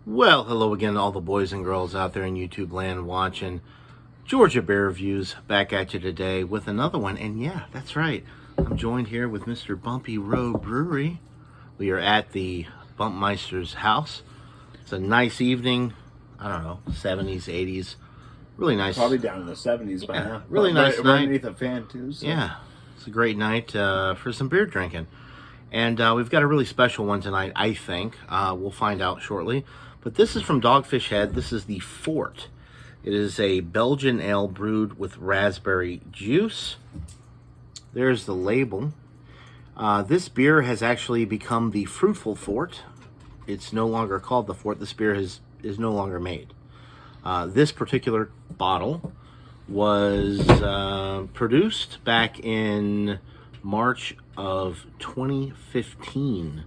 Well, hello again, all the boys and girls out there in YouTube land watching Georgia Bear Reviews. Back at you today with another one. And yeah, that's right. I'm joined here with Mr. Bumpy Road Brewery. We are at the Bumpmeister's house. It's a nice evening. I don't know, 70s, 80s. Really nice. Probably down in the 70s by Yeah, now. really nice right, night. Right underneath a fan, too. So. Yeah, it's a great night for some beer drinking. And we've got a really special one tonight, I think. We'll find out shortly. But this is from Dogfish Head. This is the Fort. It is a Belgian ale brewed with raspberry juice. There's the label. This beer has actually become the Fruitful Fort. It's no longer called the Fort. This beer is no longer made. This particular bottle was produced back in March of 2015.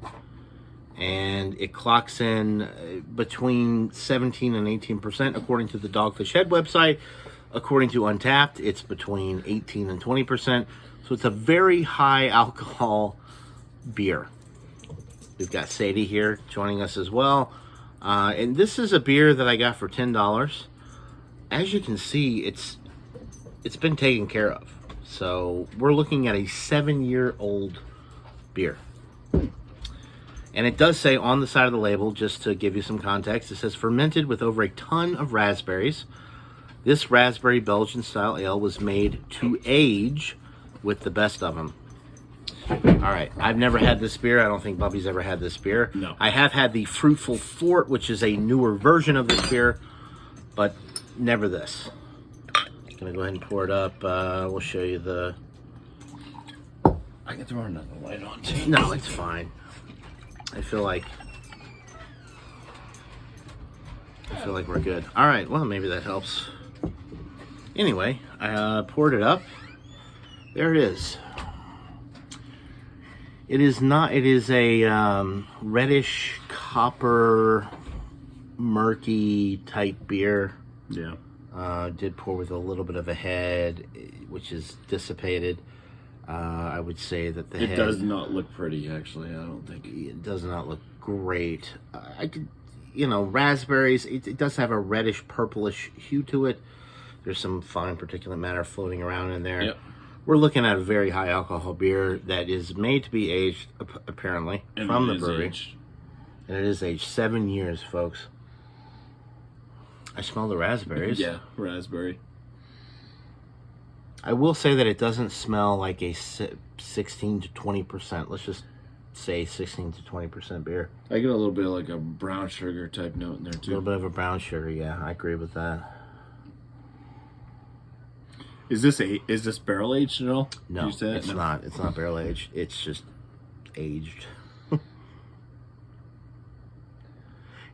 And it clocks in between 17 and 18% according to the Dogfish Head website. According to Untapped, it's between 18 and 20%. So it's a very high alcohol beer. We've got Sadie here joining us as well. And this is a beer that I got for $10. As you can see, it's been taken care of. So we're looking at a 7-year-old beer. And it does say on the side of the label, just to give you some context, it says fermented with over a ton of raspberries. This raspberry Belgian style ale was made to age with the best of them. All right, I've never had this beer. I don't think Bubby's ever had this beer. No. I have had the Fruitful Fort, which is a newer version of this beer, but never this. I'm gonna go ahead and pour it up. We'll show you the... I can throw another light on, too. No, it's fine. I feel like we're good. All right, well, maybe that helps. Anyway, I poured it up. There it is. It is a reddish copper murky type beer. Yeah. Did pour with a little bit of a head, which is dissipated. I would say that the head... It does not look pretty, actually. I don't think. It does not look great. I could, raspberries, it does have a reddish, purplish hue to it. There's some fine particulate matter floating around in there. Yep. We're looking at a very high alcohol beer that is made to be aged, apparently, And from it the is brewery. aged. And it is aged 7 years, folks. I smell the raspberries. Yeah, raspberry. I will say that it doesn't smell like a 16 to 20%. Let's just say 16 to 20% beer. I get a little bit of like a brown sugar type note in there, A too. little bit of a brown sugar, yeah. I agree with that. Is this barrel aged at all? No, Did you say that? it's not. It's not barrel aged. It's just aged.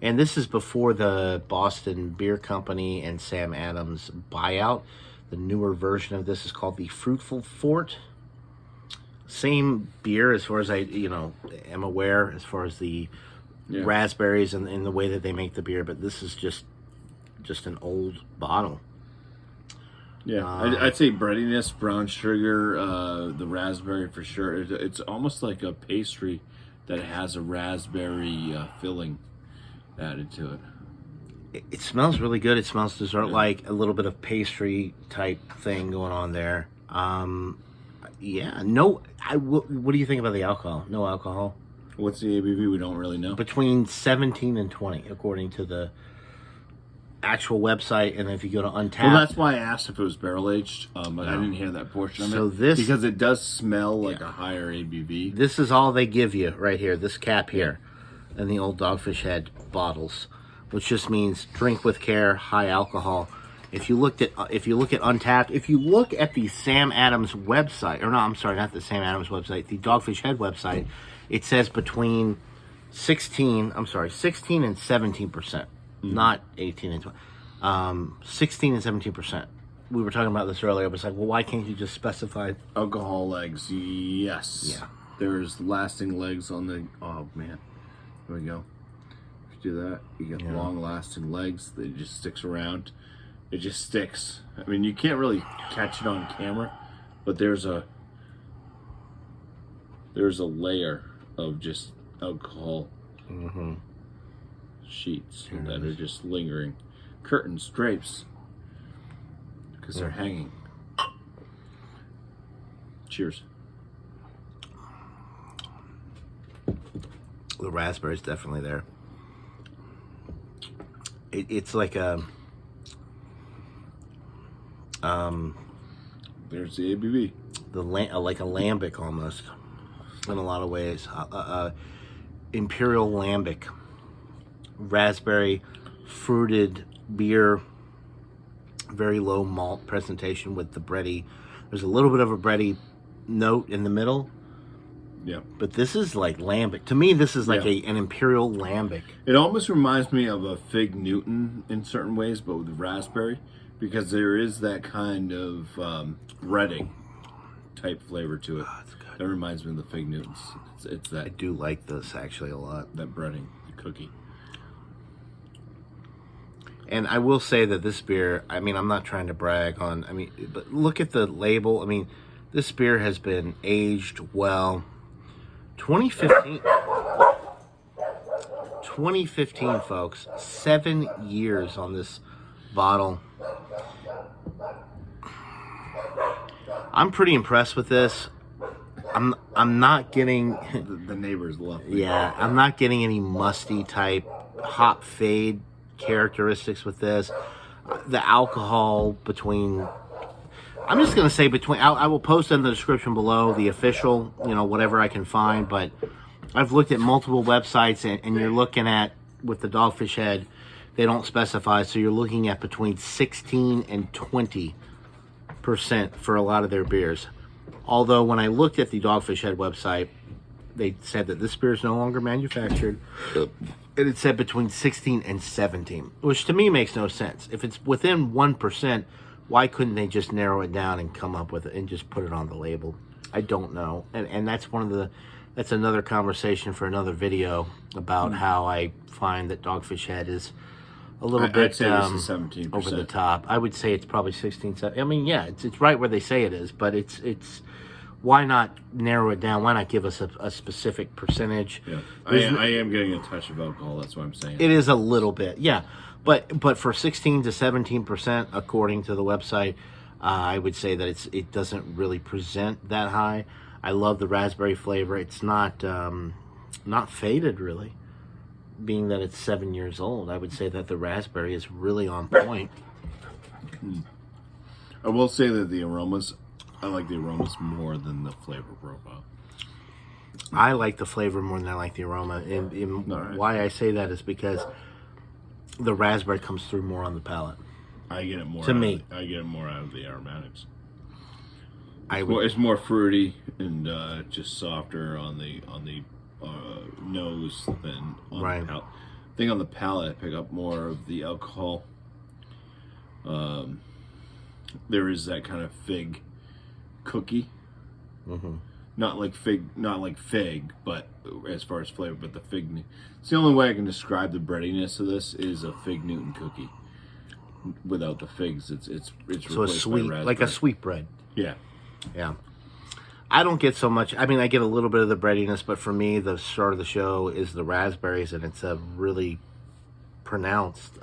And this is before the Boston Beer Company and Sam Adams buyout. The newer version of this is called the Fruitful Fort. Same beer as far as I, am aware, as far as the raspberries and the way that they make the beer, but this is just an old bottle. Yeah, I'd say breadiness, brown sugar, the raspberry for sure. It's almost like a pastry that has a raspberry filling added to it. It smells really good. It smells dessert-like, a little bit of pastry type thing going on there. Yeah, no. What do you think about the alcohol? No alcohol. What's the ABV? We don't really know. Between 17 and 20, according to the actual website. And if you go to Untapped, Well, that's why I asked if it was barrel aged. But I didn't hear that portion of it. this, because it does smell like a higher ABV. This is all they give you right here. This cap here, and the old Dogfish Head bottles, which just means drink with care, high alcohol. If you look at Untapped, if you look at the Sam Adams website, or no, I'm sorry, not the Sam Adams website, the Dogfish Head website, it says between 16 and 17%, not 18 and 20. 16 and 17%. We were talking about this earlier, but it's like, well, why can't you just specify Alcohol legs, yes. Yeah. There's lasting legs on the. Oh man, here we go. If you do that, you get long lasting legs. That just sticks around. It just sticks. I mean, you can't really catch it on camera, but there's a layer of just alcohol sheets that are just lingering. Curtains, drapes, because they're hanging. Cheers. The raspberry's definitely there. It's like a There's the ABV. like a lambic almost, in a lot of ways. Imperial lambic, raspberry, fruited beer, very low malt presentation with the bready. There's a little bit of a bready note in the middle. Yeah. But this is like lambic. To me, this is like an imperial lambic. It almost reminds me of a Fig Newton in certain ways, but with raspberry, because there is that kind of breading type flavor to it. Oh, it's good. That reminds me of the Fig Newtons. It's that. I do like this actually a lot. That breading, the cookie. And I will say that this beer, I mean, I'm not trying to brag on, but look at the label. I mean, this beer has been aged well. 2015, folks. 7 years on this bottle. I'm pretty impressed with this. I'm not getting the neighbors love it. Yeah, I'm not getting any musty type hop fade characteristics with this. The alcohol between, I'm just going to say between, I will post in the description below the official, whatever I can find, but I've looked at multiple websites and you're looking at, with the Dogfish Head, they don't specify, so you're looking at between 16 and 20% for a lot of their beers. Although when I looked at the Dogfish Head website, they said that this beer is no longer manufactured. And it said between 16 and 17, which to me makes no sense. If it's within 1%, why couldn't they just narrow it down and come up with it and just put it on the label? I don't know. And that's that's another conversation for another video about how I find that Dogfish Head is a little bit I'd say this is 17%. over the top. I would say it's probably 16, 17. I mean, yeah, it's right where they say it is, but it's why not narrow it down? Why not give us a specific percentage? Yeah, I am getting a touch of alcohol. That's what I'm saying. It is a little bit, yeah. But for 16 to 17%, according to the website, I would say that it doesn't really present that high. I love the raspberry flavor. It's not faded really, being that it's 7 years old. I would say that the raspberry is really on point. I will say that the aromas, I like the aromas more than the flavor profile. I like the flavor more than I like the aroma. And Right. why I say that is because the raspberry comes through more on the palate. I get it more To me. I get it more out of the aromatics. I It's more fruity and just softer on the nose than on Right. the palate. I think on the palate I pick up more of the alcohol. There is that kind of fig cookie. Mm-hmm. Not like fig, but as far as flavor, but the fig. It's the only way I can describe the breadiness of this is a Fig Newton cookie. Without the figs, it's So a replaced sweet, by like a raspberry. sweet bread. Yeah. Yeah. I don't get so much. I mean, I get a little bit of the breadiness, but for me, the start of the show is the raspberries, and it's a really pronounced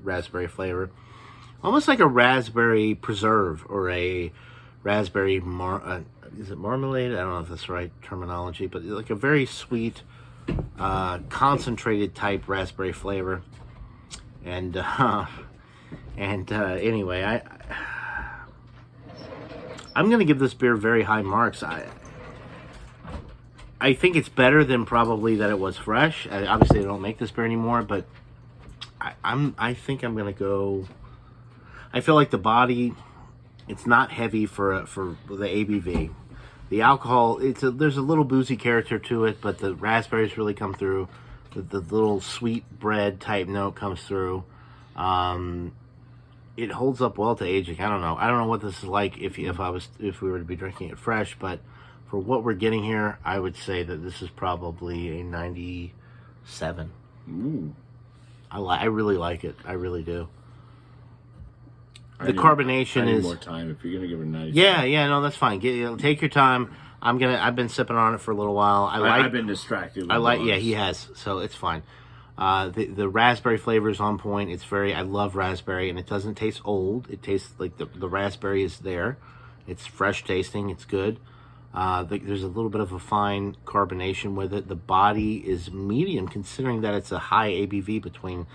raspberry flavor. Almost like a raspberry preserve or a raspberry is it marmalade? I don't know if that's the right terminology, but like a very sweet, concentrated type raspberry flavor. And anyway, I'm going to give this beer very high marks. I think it's better than probably that it was fresh. Obviously, they don't make this beer anymore, but I think I'm going to go. I feel like the body, it's not heavy for the ABV. The alcohol, there's a little boozy character to it, but the raspberries really come through. The little sweet bread type note comes through. It holds up well to aging. I don't know what this is like if we were to be drinking it fresh, but for what we're getting here, I would say that this is probably a 97. Ooh. I really like it. I really do. I The need- carbonation I need is more time. If you're gonna give it a 90. yeah, no, that's fine. Take your time. I've been sipping on it for a little while. I've been distracted. With yeah, dogs. he has, so it's fine. The raspberry flavor is on point. I love raspberry, and it doesn't taste old. It tastes like the raspberry is there. It's fresh tasting. It's good. There's a little bit of a fine carbonation with it. The body is medium, considering that it's a high ABV between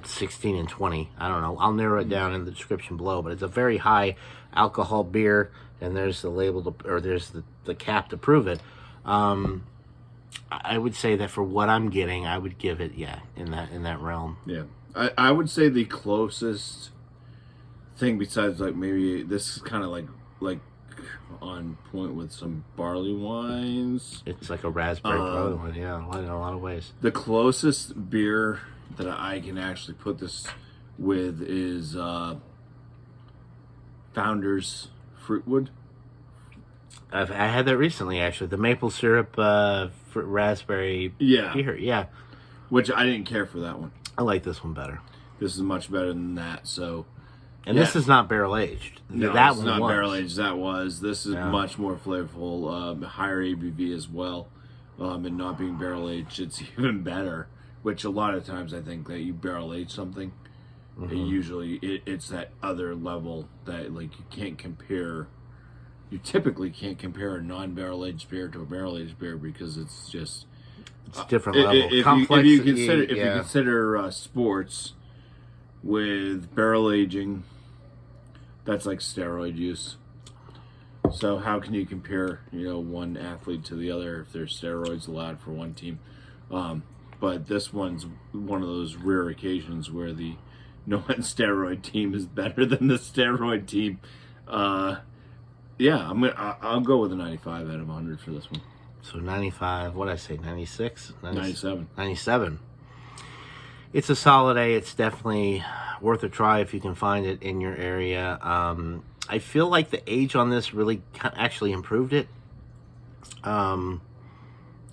16 and 20. I don't know. I'll narrow it down in the description below, but it's a very high alcohol beer, and there's the label or there's the cap to prove it. I would say that for what I'm getting, I would give it in that realm. Yeah, I would say the closest thing besides like maybe this is kind of like on point with some barley wines. It's like a raspberry barley wine, in a lot of ways. The closest beer that I can actually put this with is Founder's Fruitwood. I had that recently, actually. The maple syrup raspberry beer. Yeah. Which I didn't care for that one. I like this one better. This is much better than that. So, and this is not barrel aged. No, that it's one not was. barrel aged. That was. This is much more flavorful, higher ABV as well, and not being barrel aged, it's even better. Which a lot of times I think that you barrel age something, usually it's that other level that like you can't compare. You typically can't compare a non-barrel aged beer to a barrel aged beer because it's just different level. If you consider sports with barrel aging, that's like steroid use. So how can you compare, one athlete to the other if there's steroids allowed for one team? But this one's one of those rare occasions where the non-steroid team is better than the steroid team. I'll go with a 95 out of 100 for this one. So 95, what did I say, 96? 97. 97. It's a solid A. It's definitely worth a try if you can find it in your area. I feel like the age on this really actually improved it.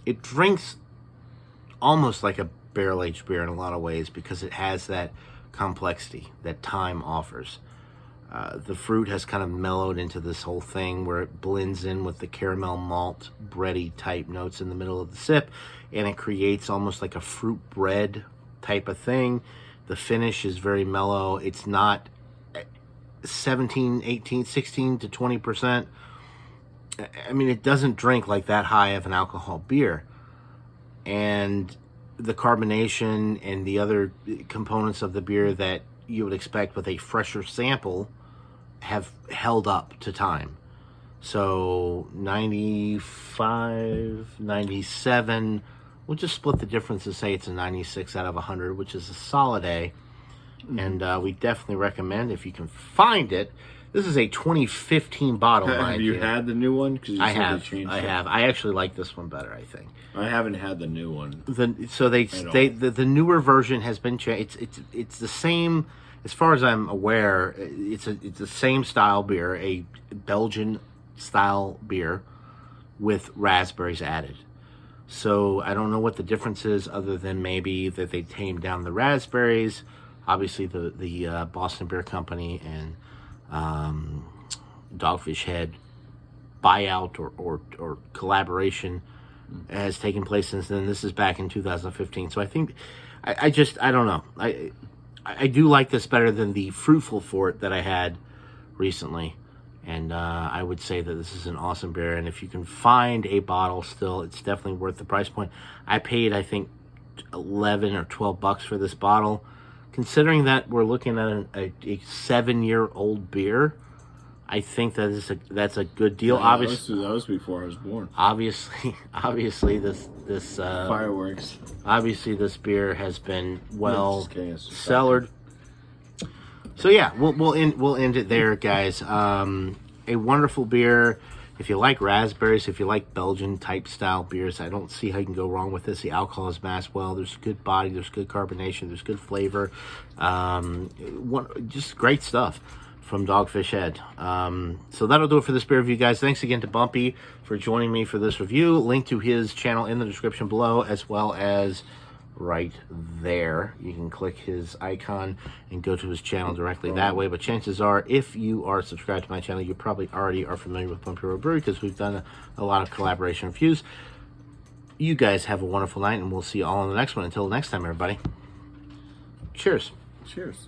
It drinks almost like a barrel-aged beer in a lot of ways because it has that complexity that time offers. The fruit has kind of mellowed into this whole thing where it blends in with the caramel malt bready type notes in the middle of the sip, and it creates almost like a fruit bread type of thing. The finish is very mellow. It's not 17, 18, 16 to 20%. I mean, it doesn't drink like that high of an alcohol beer. And the carbonation and the other components of the beer that you would expect with a fresher sample have held up to time. So 95, 97, we'll just split the difference and say it's a 96 out of 100, which is a solid A. And we definitely recommend if you can find it. This is a 2015 bottle. Have you had the new one? I have. I actually like this one better, I think. I haven't had the new one. The newer version has been changed. It's the same, as far as I'm aware. It's the same style beer, a Belgian style beer with raspberries added. So I don't know what the difference is, other than maybe that they tamed down the raspberries. Obviously, the Boston Beer Company and Dogfish Head buyout or collaboration has taken place since then. This is back in 2015. So I think I don't know. I do like this better than the Fruitful Fort that I had recently. And I would say that this is an awesome beer. And if you can find a bottle still, it's definitely worth the price point. I paid, I think, $11 or $12 for this bottle. Considering that we're looking at a 7-year-old beer, I think that's a good deal. Yeah, obviously, that was before I was born. Obviously, this fireworks. Obviously, this beer has been cellared. So yeah, we'll end it there, guys. A wonderful beer. If you like raspberries, if you like Belgian type style beers, I don't see how you can go wrong with this. The alcohol is masked well. There's good body. There's good carbonation. There's good flavor. Just great stuff from Dogfish Head. So that'll do it for this beer review, guys. Thanks again to Bumpy for joining me for this review. Link to his channel in the description below, as well as right there. You can click his icon and go to his channel directly that way. But chances are, if you are subscribed to my channel, you probably already are familiar with Bumpy Road Brewery because we've done a lot of collaboration reviews. You guys have a wonderful night, and we'll see you all on the next one. Until next time, everybody. Cheers. Cheers.